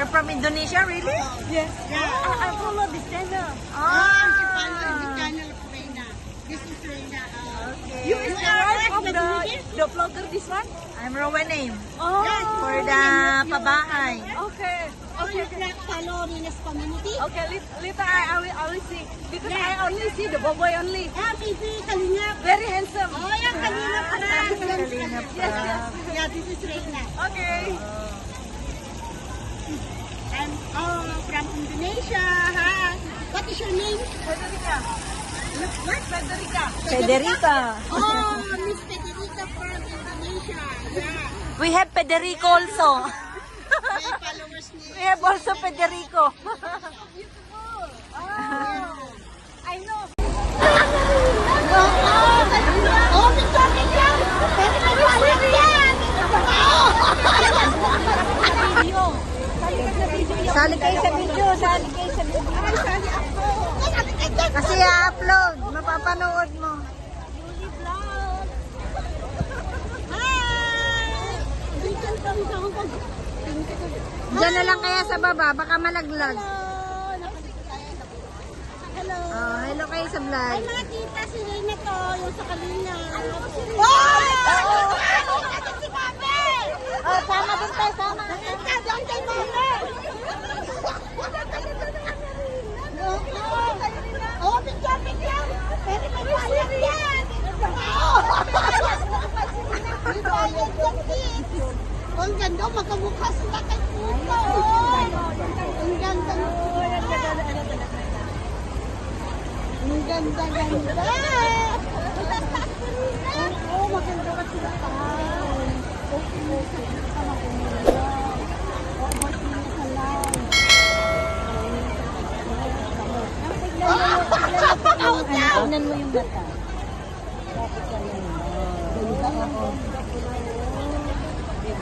You're from Indonesia, really? Yes. I follow this channel. She follows the channel of Reina. This is Reina. Okay. You is the wife of the vlogger, this one? I'm Rowan name. Oh. For the pabahay. Okay. You follow Reina's community? Okay, later I will only see because I only see the boy only. TV Kalingap. Very handsome. Oh, yung Kalingap na. Kalingap Yes, pa. yes. Yeah, this is Reina. Okay. I'm from Indonesia. Hi. What is your name? Federica. What? Federica. Federica. Oh, Miss Federica from Indonesia. Yeah. We have Federico also. May followers niya. We have also Federico. I know. Oh, picture, picture. Pwede ka iwalat yan. Sali kayo sa video. Sali kayo sa video. Ay, sali ako. Kasi i-upload. Mapapanood mo. Julie Vlog. Hi. Picture kami sa Hong Kong. Diyan na lang kaya sa baba. Baka malaglag. Hello. Oh, hello kayo sa Ay, vlog. mga tita, si Reina to, yung sa kanina. Ano ko si Reina? Oh! Si Mami! Oh, sama din tayo. Sama. Tita, doon kay Mami! Oh, picture, picture! Pwede may bayad yan! May bayad yan, kids! Ang ganda, magkamukha sila kay Puto! Ang ganda ng Ang ganda-ganda! Oo, maganda ka sila tayo. Tingnan mo yung mata.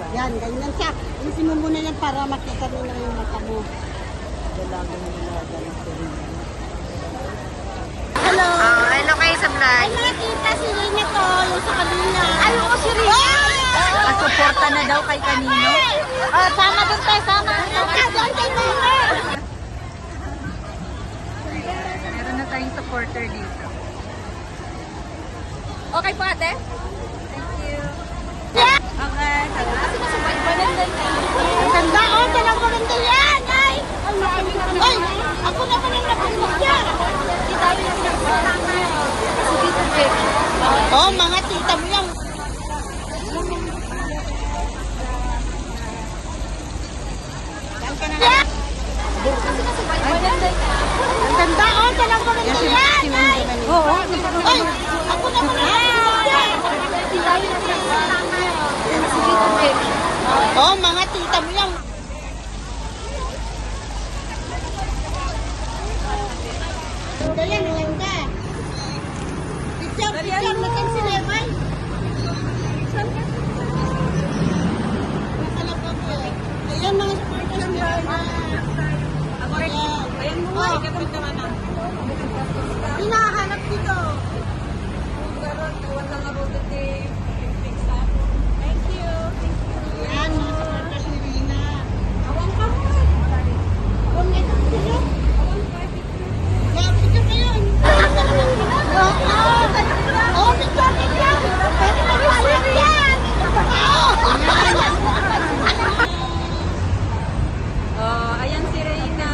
Yan, ganyan siya. Ilisin mo muna yan para makita nila yung mata mo. Hello! Oh, hello kayo sa vlog. Ay, nakita si Reina to, yung sa kanina. Ay, oo, si Reina! Pasuporta na daw kay kanino. Oh, sama din tayo. Sama. Tita, doon kay Mama! Meron na tayong supporter dito. Okay po ate? Okay. Ang ganda, oh, talagang maganda yan! Ay! Ay! Ako naman ang napagod yan! Oh, mga tita mo yan. Ang ganda, oh, talagang maganda yan! Ay! Oo. Ay! Ako naman ang napagod yan! Oh, mga tita mo yan. Ayan, ayan ka. Picture, picture. Nasaan si Leman? Nakalabang ko. Ayan, mga supporters ni Leman. Ayan mo nga, ikatawid naman na. Hinahanap dito. Thank you. Ayan, mga supporters ni Rina. Awang ka mo. Awang ka mo. Yeah, picture ka yun. Oh, picture, picture. Pwede mag-iwalat yan. Oh, ayan si Reina.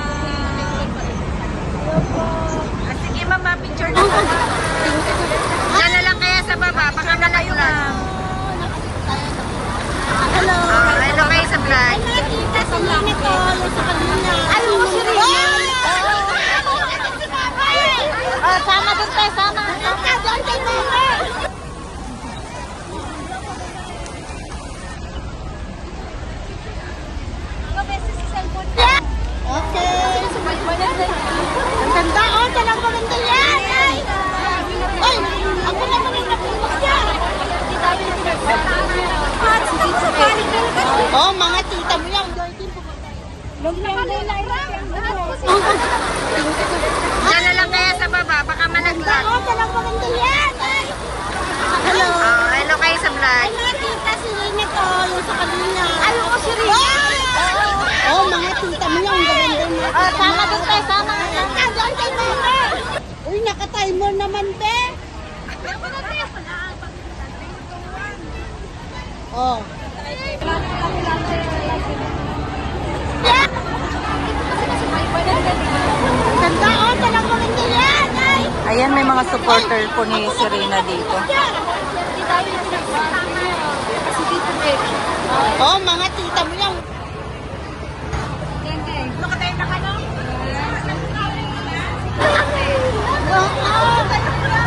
Sige, mama, picture na. Diyan na lang kaya sa baba. Baka malaglag. Hello. Oh, hello kayo sa vlog. Ay, mga tita, si Rina to, yung sa kanina. Ay, oo, si Rina. Oh, sama din tayo. Sama. Tita, doon kay Mama. Okay. Ang ganda, oh, talagang maganda yan. Ay! Ay! Ako naman ang napulog yan. Oh, mga tita mo yan. Diyan na lang kaya sa baba. Baka malaglag. Oh, talagang maganda yan. Ay! Hello. Oh, hello kayo sa vlog. Ay, mga tita, si Rina to, yung sa kanina. Ay, oo, si Rina. Oh, mga tita timer naman, be. Oh. Ganda, oh, talagang hindi yan. Ay. Ayan, may mga supporter po ni Serena dito. Oh, mga tita mo lang.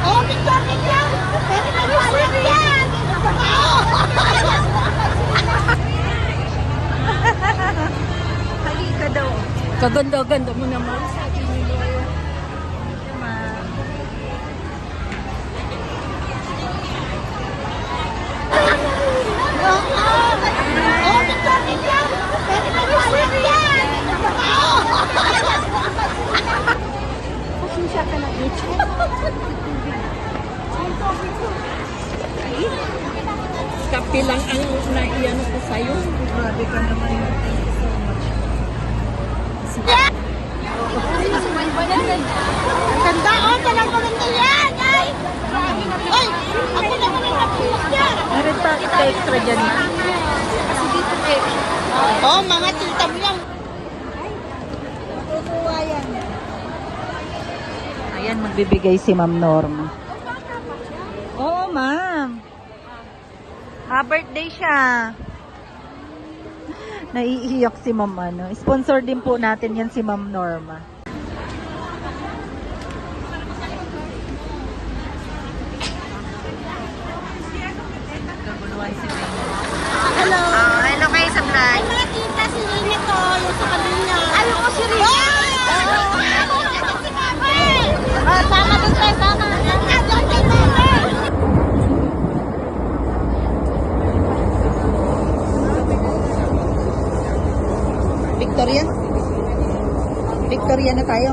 Oh, picture, picture. Pwede na yung yan. Halika daw. Kaganda-ganda mo naman. Oh, picture, picture. Pwede na yung yan. Pasensya ka na, bitch. Kape lang ang naiyan ko sa'yo. Grabe ka naman. Ang ganda, oh, talagang hindi yan. Ay. Ay, ako naman yung napulis yan. Meron pa extra dyan. Oh, mga tita mo lang. Ayan, magbibigay si Ma'am Norma. Oo, ma'am. Birthday siya. Naiiyak si Ma'am ano. Sponsor din po natin yan si Ma'am Norma. Hello. Hello kayo sa vlog. Mga tita, si Rina to, yung sa kanina. Ayaw ko si Rina. Tama doon tayo, tama. Victoria? Victoria na tayo.